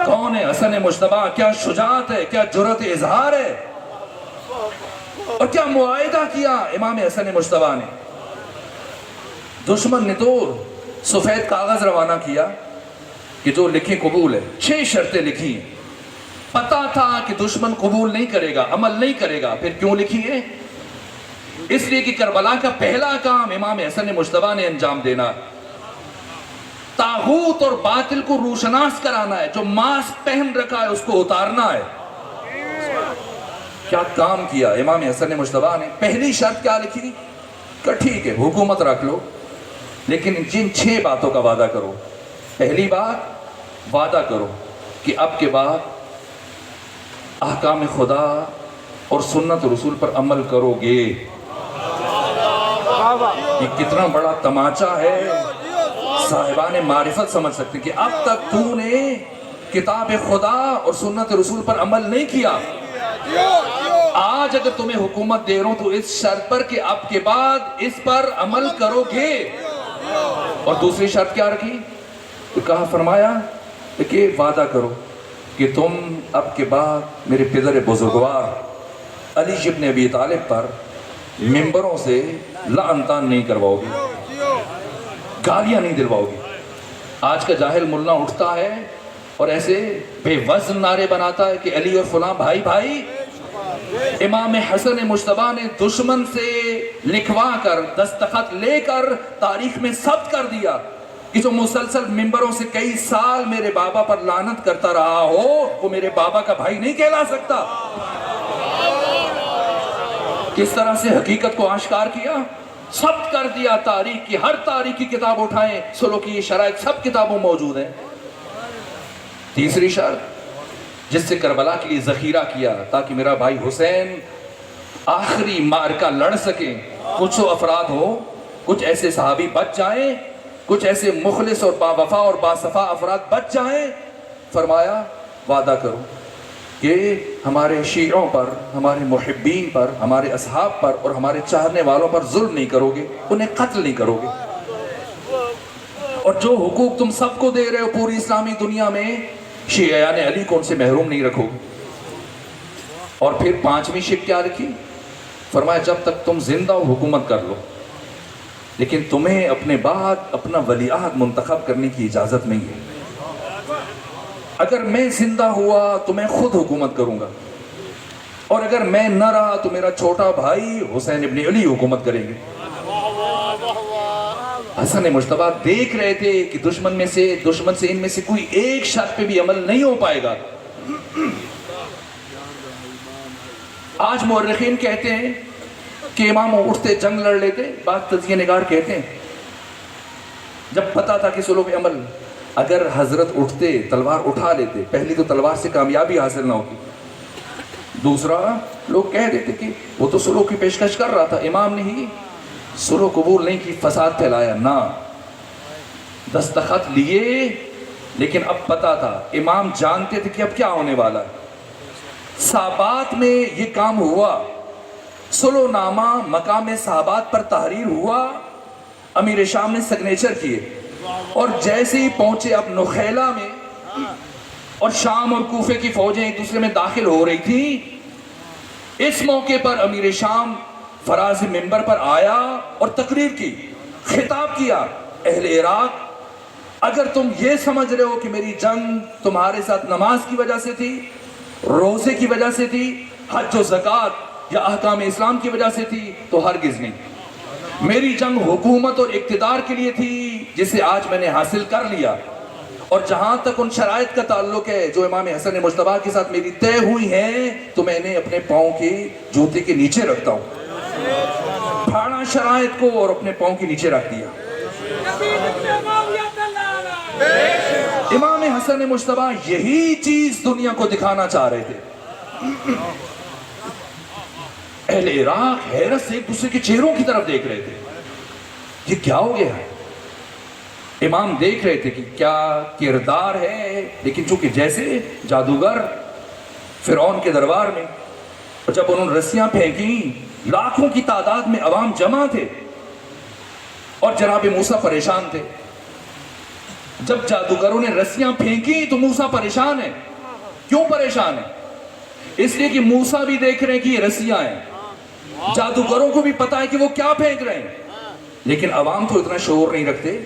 کون ہے حسن مجتبیٰ، کیا شجاعت ہے، کیا جرأت اظہار ہے، اور کیا معاہدہ کیا امام حسن مجتبیٰ نے۔ دشمن نے تو سفید کاغذ روانہ کیا کہ جو لکھیں قبول ہے، 6 شرطیں لکھی ہیں۔ پتا تھا کہ دشمن قبول نہیں کرے گا، عمل نہیں کرے گا، پھر کیوں لکھی ہے؟ اس لیے کہ کربلا کا پہلا کام امام حسن مجتبیٰ نے انجام دینا، طاغوت اور باطل کو روشناس کرانا ہے، جو ماسک پہن رکھا ہے اس کو اتارنا ہے۔ کیا کام کیا امام حسن مجتبیٰ نے؟ پہلی شرط کیا لکھی کہ ٹھیک ہے حکومت رکھ لو، لیکن جن 6 باتوں کا وعدہ کرو۔ پہلی بات، وعدہ کرو کہ اب کے بعد احکام خدا اور سنت رسول پر عمل کرو گے۔ یہ کتنا بڑا تماچا ہے، صاحبان معرفت سمجھ سکتے کہ اب تک تو نے کتاب خدا اور سنت رسول پر عمل نہیں کیا، آج اگر تمہیں حکومت دے رہا ہوں تو اس شرط پر کہ اب کے بعد اس پر عمل کرو گے۔ اور دوسری شرط کیا رکھی؟ تو کہا، فرمایا کہ وعدہ کرو کہ تم اب کے بعد میرے پدر بزرگوار علی ابن ابی طالب پر ممبروں سے لعن طعن نہیں کرواؤ گے، گالیاں نہیں دلواؤ گے۔ آج کا جاہل ملا اٹھتا ہے اور ایسے بے وزن نعرے بناتا ہے کہ علی اور فلاں بھائی بھائی۔ امام حسن مجتبیٰ نے دشمن سے لکھوا کر، دستخط لے کر تاریخ میں ثبت کر دیا کہ جو مسلسل ممبروں سے کئی سال میرے بابا پر لعنت کرتا رہا ہو وہ میرے بابا کا بھائی نہیں کہلا سکتا۔ کس طرح سے حقیقت کو آشکار کیا، ثبت کر دیا، تاریخ کی ہر تاریخی کتاب اٹھائیں، سلوکی شرائط سب کتابوں موجود ہیں۔ تیسری شرط جس سے کربلا کے لیے ذخیرہ کیا تاکہ میرا بھائی حسین آخری معرکہ لڑ سکیں، کچھ افراد ہو، کچھ ایسے صحابی بچ جائیں، کچھ ایسے مخلص اور باوفا اور باصفا افراد بچ جائیں۔ فرمایا وعدہ کرو کہ ہمارے شیعوں پر، ہمارے محبین پر، ہمارے اصحاب پر اور ہمارے چاہنے والوں پر ظلم نہیں کرو گے، انہیں قتل نہیں کرو گے، اور جو حقوق تم سب کو دے رہے ہو پوری اسلامی دنیا میں، شیعیان علی کو ان سے محروم نہیں رکھو گے۔ اور پھر 5ویں شرط کیا رکھی؟ فرمایا جب تک تم زندہ ہو حکومت کر لو، لیکن تمہیں اپنے بعد اپنا ولی عہد منتخب کرنے کی اجازت نہیں ہے۔ اگر میں زندہ ہوا تو میں خود حکومت کروں گا، اور اگر میں نہ رہا تو میرا چھوٹا بھائی حسین ابن علی حکومت کریں گے۔ حسن مجتبیٰ دیکھ رہے تھے کہ دشمن سے ان میں سے کوئی ایک شرط پہ بھی عمل نہیں ہو پائے گا۔ آج مورخین کہتے ہیں کہ امام اٹھتے جنگ لڑ لیتے، بعض تجزیہ نگار کہتے ہیں جب پتا تھا کہ سلو پہ عمل، اگر حضرت اٹھتے تلوار اٹھا لیتے، پہلی تو تلوار سے کامیابی حاصل نہ ہوتی، دوسرا لوگ کہہ دیتے کہ وہ تو سلو کی پیشکش کر رہا تھا، امام نے ہی سلو قبول نہیں کی، فساد پھیلایا۔ نہ، دستخط لیے، لیکن اب پتا تھا، امام جانتے تھے کہ اب کیا ہونے والا ہے۔ صحابات میں یہ کام ہوا، سلو نامہ مقام صحابات پر تحریر ہوا، امیر شام نے سگنیچر کیے، اور جیسے ہی پہنچے اب نخیلہ میں، اور شام اور کوفے کی فوجیں ایک دوسرے میں داخل ہو رہی تھی، اس موقع پر امیر شام فراز منبر پر آیا اور تقریر کی، خطاب کیا، اہل عراق اگر تم یہ سمجھ رہے ہو کہ میری جنگ تمہارے ساتھ نماز کی وجہ سے تھی، روزے کی وجہ سے تھی، حج و زکوٰۃ یا احکام اسلام کی وجہ سے تھی، تو ہرگز نہیں، میری جنگ حکومت اور اقتدار کے لیے تھی جسے آج میں نے حاصل کر لیا، اور جہاں تک ان شرائط کا تعلق ہے جو امام حسن مجتبیٰ کے ساتھ میری طے ہوئی ہیں تو میں نے اپنے پاؤں کے جوتے کے نیچے رکھتا ہوں۔ پھاڑا شرائط کو اور اپنے پاؤں کے نیچے رکھ دیا۔ امام حسن مجتبیٰ یہی چیز دنیا کو دکھانا چاہ رہے تھے۔ اہل عراق حیرت سے ایک دوسرے کے چہروں کی طرف دیکھ رہے تھے، یہ کیا ہو گیا ہے؟ امام دیکھ رہے تھے کہ کیا کردار ہے، لیکن چونکہ جیسے جادوگر فرعون کے دربار میں، اور جب انہوں نے رسیاں پھینکیں لاکھوں کی تعداد میں عوام جمع تھے، اور جناب موسیٰ پریشان تھے، جب جادوگروں نے رسیاں پھینکی تو موسیٰ پریشان ہے. کیوں پریشان ہے؟ اس لیے کہ موسیٰ بھی دیکھ رہے ہیں کہ یہ رسیاں ہیں, جادوگروں کو بھی پتا ہے کہ وہ کیا پھینک رہے ہیں, لیکن عوام تو اتنا شعور نہیں رکھتے,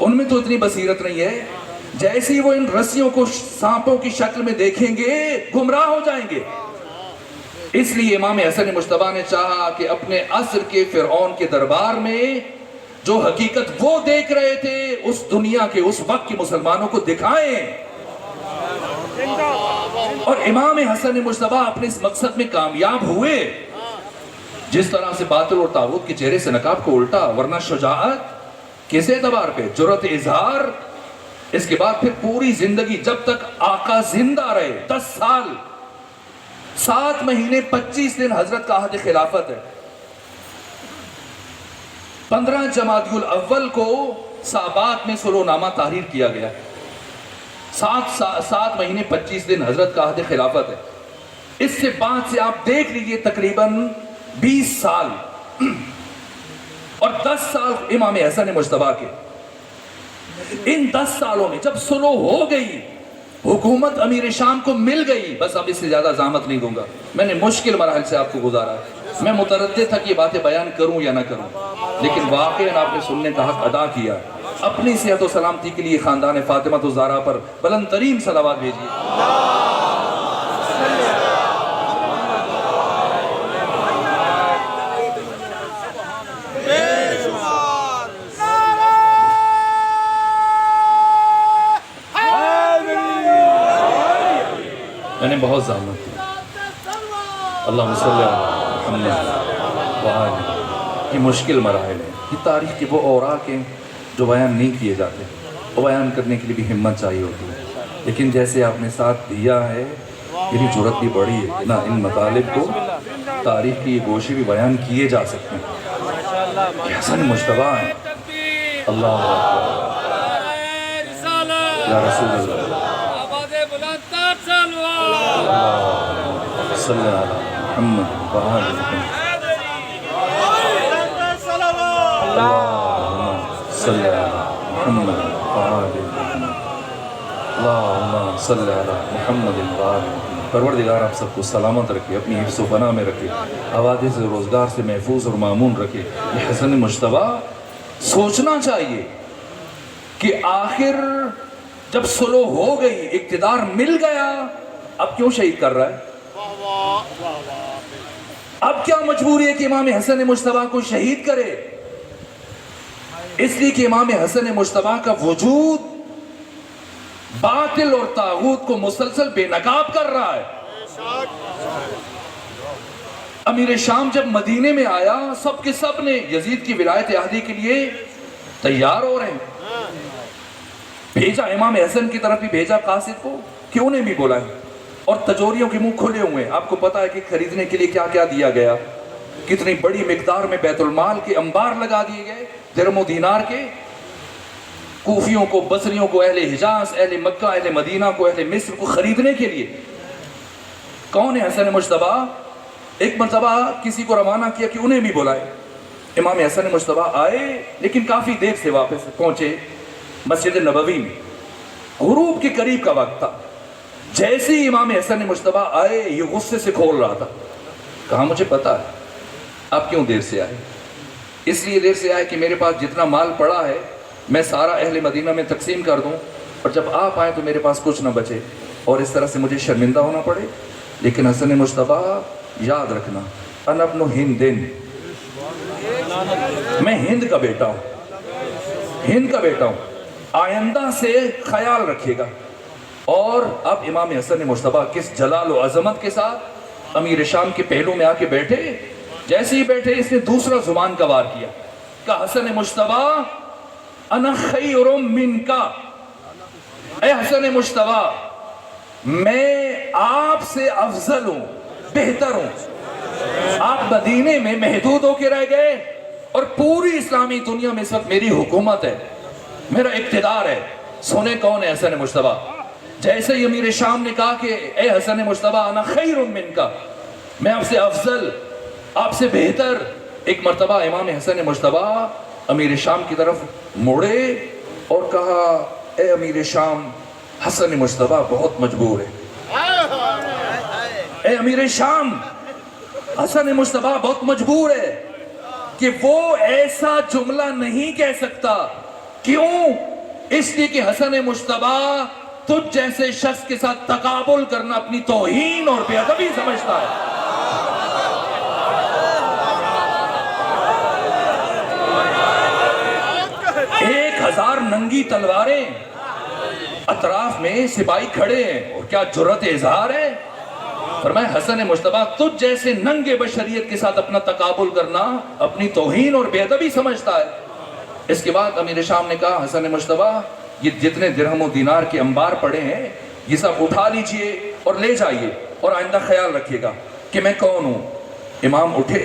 ان میں تو اتنی بصیرت نہیں ہے. جیسے ہی وہ ان رسیوں کو سانپوں کی شکل میں دیکھیں گے گمراہ ہو جائیں گے. اس لیے امام حسن مجتبیٰ نے چاہا کہ اپنے عصر کے فرعون کے دربار میں جو حقیقت وہ دیکھ رہے تھے اس دنیا کے اس وقت کے مسلمانوں کو دکھائیں. اور امام حسن مجتبیٰ اپنے اس مقصد میں کامیاب ہوئے. جس طرح سے باطل اور طاغوت کے چہرے سے نقاب کو الٹا, ورنہ شجاعت کس اعتبار پہ, جرأت اظہار. اس کے بعد پھر پوری زندگی جب تک آقا زندہ رہے, 10 سال 7 مہینے 25 دن حضرت کا عہد خلافت ہے. 15 جمادی الاول کو صحابات میں صلح نامہ تحریر کیا گیا. 7 مہینے 25 دن حضرت کا عہد خلافت ہے. اس سے بعد سے آپ دیکھ لیجئے تقریباً 20 سال اور 10 سال امام حسن مجتبیٰ کے. ان 10 سالوں میں جب صلح ہو گئی, حکومت امیر شام کو مل گئی, بس اب اس سے زیادہ زحمت نہیں دوں گا, میں نے مشکل مراحل سے آپ کو گزارا ہے. میں متردد تھا کہ یہ باتیں بیان کروں یا نہ کروں, لیکن واقعاً آپ نے سننے کا حق ادا کیا. اپنی صحت و سلامتی کے لیے خاندان فاطمہ الزہرا پر بلند ترین صلوات بھیجیے. میں نے بہت زحمت کی. اللہم صلی علی محمد وآلہ. یہ مشکل مراحل ہیں, یہ تاریخ کے وہ اوراق ہیں جو بیان نہیں کیے جاتے, وہ بیان کرنے کے لیے بھی ہمت چاہیے ہوتی ہے. لیکن جیسے آپ نے ساتھ دیا ہے, میری جرأت بھی بڑی ہے کہ نہ ان مطالب کو تاریخ کی یہ گوشے بھی بیان کیے جا سکتے ہیں. یہ حسن مجتبیٰ ہیں. اللہ یا رسول اللہ صلی اللہ علیہ محمد وآلہ صلی محمد وآلہ اللہم صلی علی محمد وآلہ. پروردگار آپ سب کو سلامت رکھے, اپنی حفظ و پناہ میں رکھے, حوادث روزگار سے محفوظ اور مامون رکھے. یہ حسن مجتبیٰ سوچنا چاہیے کہ آخر جب صلح ہو گئی, اقتدار مل گیا, اب کیوں شہید کر رہا ہے؟ اب کیا مجبوری ہے کہ امام حسن مجتبیٰ کو شہید کرے؟ اس لیے کہ امام حسن مجتبیٰ کا وجود باطل اور طاغوت کو مسلسل بے نقاب کر رہا ہے. امیر شام جب مدینے میں آیا, سب کے سب نے یزید کی ولایت عہدی کے لیے تیار ہو رہے ہیں. بھیجا امام حسن کی طرف بھی بھیجا قاصد کو کہ انہیں بھی بلائیں, اور تجوریوں کے منہ کھلے ہوئے ہیں. آپ کو پتا ہے کہ خریدنے کے لیے کیا کیا دیا گیا, کتنی بڑی مقدار میں بیت المال کے انبار لگا دیے گئے, درم و دینار کے. کوفیوں کو, بصریوں کو, اہل حجاز, اہل مکہ, اہل مدینہ کو, اہل مصر کو خریدنے کے لیے. کون ہے حسن مجتبیٰ؟ ایک مرتبہ کسی کو روانہ کیا کہ انہیں بھی بلائے. امام حسن مجتبیٰ آئے, لیکن کافی دیر سے واپس پہنچے مسجد نبوی میں. غروب کے قریب کا وقت تھا. جیسے ہی امام حسن مجتبیٰ آئے, یہ غصے سے کھول رہا تھا. کہا مجھے پتا ہے آپ کیوں دیر سے آئے. اس لیے دیر سے آئے کہ میرے پاس جتنا مال پڑا ہے میں سارا اہل مدینہ میں تقسیم کر دوں, اور جب آپ آئیں تو میرے پاس کچھ نہ بچے, اور اس طرح سے مجھے شرمندہ ہونا پڑے. لیکن حسن مجتبیٰ یاد رکھنا, انا ابن ہندن, میں ہند کا بیٹا ہوں, ہند کا بیٹا ہوں, آئندہ سے خیال رکھیے گا. اور اب امام حسن مجتبیٰ کس جلال و عظمت کے ساتھ امیر شام کے پہلو میں آ کے بیٹھے. جیسے ہی بیٹھے اس نے دوسرا زبان کا وار کیا, کہا حسن مجتبیٰ انا خیر منکا, اے حسن مجتبیٰ میں آپ سے افضل ہوں, بہتر ہوں. آپ مدینے میں محدود ہو کے رہ گئے, اور پوری اسلامی دنیا میں اس وقت میری حکومت ہے, میرا اقتدار ہے. سنے کون ہے حسن مجتبیٰ؟ جیسے ہی امیر شام نے کہا کہ اے حسن مجتبیٰ انا خیر منکا, میں آپ سے افضل, آپ سے بہتر. ایک مرتبہ امام حسن مجتبیٰ امیر شام کی طرف موڑے, اور کہا اے امیر شام، حسن مجتبیٰ بہت مجبور ہے۔ اے امیر شام، حسن مجتبیٰ بہت مجبور ہے کہ وہ ایسا جملہ نہیں کہہ سکتا۔ کیوں؟ اس لیے کہ حسن مجتبیٰ تجھ جیسے شخص کے ساتھ تقابل کرنا اپنی توہین اور بے ادبی سمجھتا ہے۔ 1000 ننگی تلواریں، اطراف میں سپاہی کھڑے ہیں، اور کیا جرأت اظہار ہے۔ فرمایا حسن مجتبیٰ تجھ جیسے ننگے بشریت کے ساتھ اپنا تقابل کرنا اپنی توہین اور بے ادبی سمجھتا ہے۔ اس کے بعد امیر شام نے کہا حسن مجتبیٰ یہ جتنے درہم و دینار کے انبار پڑے ہیں یہ سب اٹھا لیجئے اور لے جائیے، اور آئندہ خیال رکھیے گا کہ میں کون ہوں۔ امام اٹھے،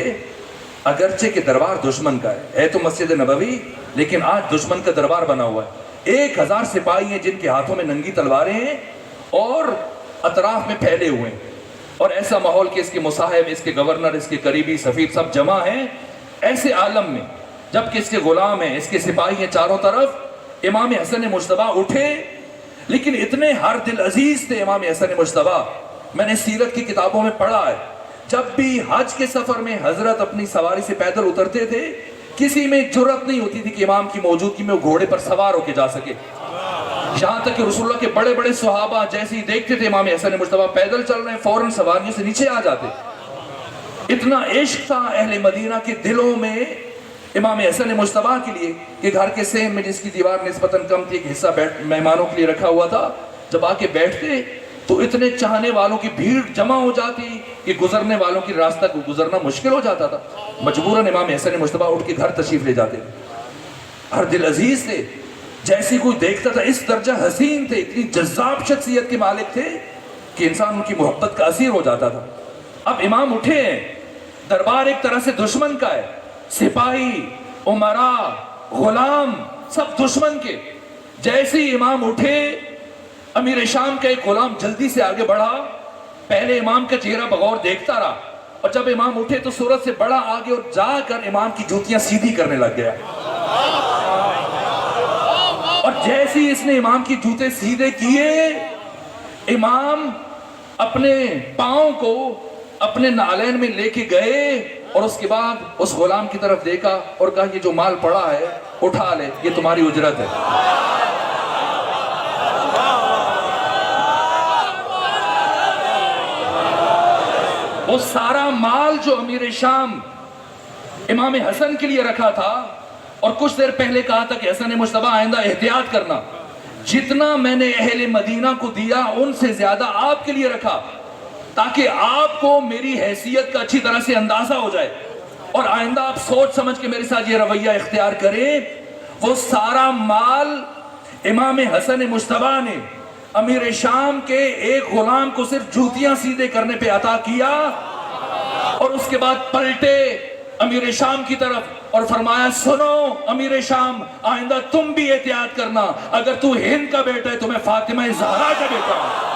اگرچہ کہ دربار دشمن کا ہے تو مسجد نبوی، لیکن آج دشمن کا دربار بنا ہوا ہے۔ 1000 سپاہی ہیں جن کے ہاتھوں میں ننگی تلواریں ہیں اور اطراف میں پھیلے ہوئے ہیں، اور ایسا ماحول کہ اس کے مصاحب، اس کے گورنر، اس کے قریبی سفیر سب جمع ہیں۔ ایسے عالم میں جبکہ اس کے غلام ہیں، اس کے سپاہی ہیں چاروں طرف، امام حسن مجتبیٰ اٹھے، لیکن اتنے ہر دل عزیز تھے امام حسن مجتبیٰ۔ میں نے سیرت کی کتابوں میں پڑھا ہے، جب بھی حج کے سفر میں حضرت اپنی سواری سے پیدل اترتے تھے، کسی میں جرأت نہیں ہوتی تھی کہ امام کی موجودگی میں وہ گھوڑے پر سوار ہو کے جا سکے۔ یہاں تک کہ رسول اللہ کے بڑے بڑے صحابہ جیسے ہی دیکھتے تھے امام حسن مجتبیٰ پیدل چل رہے ہیں، فوراً سواریوں سے نیچے آ جاتے۔ اتنا عشق تھا اہل مدینہ کے دلوں میں امام حسن مجتبیٰ کے لیے کہ گھر کے سین میں جس کی دیوار نسبتاً کم تھی، ایک حصہ مہمانوں کے لیے رکھا ہوا تھا، جب آ کے بیٹھتے تو اتنے چاہنے والوں کی بھیڑ جمع ہو جاتی کہ گزرنے والوں کی راستہ کو گزرنا مشکل ہو جاتا تھا۔ مجبوراً امام حسن مجتبیٰ اٹھ کے گھر تشریف لے جاتے، ہر دل عزیز تھے، جیسی کوئی دیکھتا تھا اس درجہ حسین تھے، اتنی جذاب شخصیت کے مالک تھے کہ انسان ان کی محبت کا اسیر ہو جاتا تھا۔ اب امام اٹھے ہیں، دربار ایک طرح سے دشمن کا ہے، سپاہی، امراء، غلام سب دشمن کے۔ جیسے ہی امام اٹھے، امیر شام کا ایک غلام جلدی سے آگے بڑھا، پہلے امام کا چہرہ بغور دیکھتا رہا، اور جب امام اٹھے تو صورت سے بڑا آگے اور جا کر امام کی جوتیاں سیدھی کرنے لگ گیا۔ اور جیسے ہی اس نے امام کی جوتے سیدھے کیے، امام اپنے پاؤں کو اپنے نالین میں لے کے گئے، اور اس کے بعد اس غلام کی طرف دیکھا اور کہا یہ جو مال پڑا ہے اٹھا لے، یہ تمہاری اجرت ہے۔ وہ سارا مال جو امیر شام امام حسن کے لیے رکھا تھا، اور کچھ دیر پہلے کہا تھا کہ حسن مجتبیٰ آئندہ احتیاط کرنا، جتنا میں نے اہل مدینہ کو دیا ان سے زیادہ آپ کے لیے رکھا، تاکہ آپ کو میری حیثیت کا اچھی طرح سے اندازہ ہو جائے، اور آئندہ آپ سوچ سمجھ کے میرے ساتھ یہ رویہ اختیار کریں۔ وہ سارا مال امام حسن مجتبیٰ نے امیر شام کے ایک غلام کو صرف جوتیاں سیدھے کرنے پہ عطا کیا، اور اس کے بعد پلٹے امیر شام کی طرف اور فرمایا سنو امیر شام، آئندہ تم بھی احتیاط کرنا، اگر تو ہند کا بیٹا ہے تو میں فاطمہ زہرا کا بیٹا ہوں۔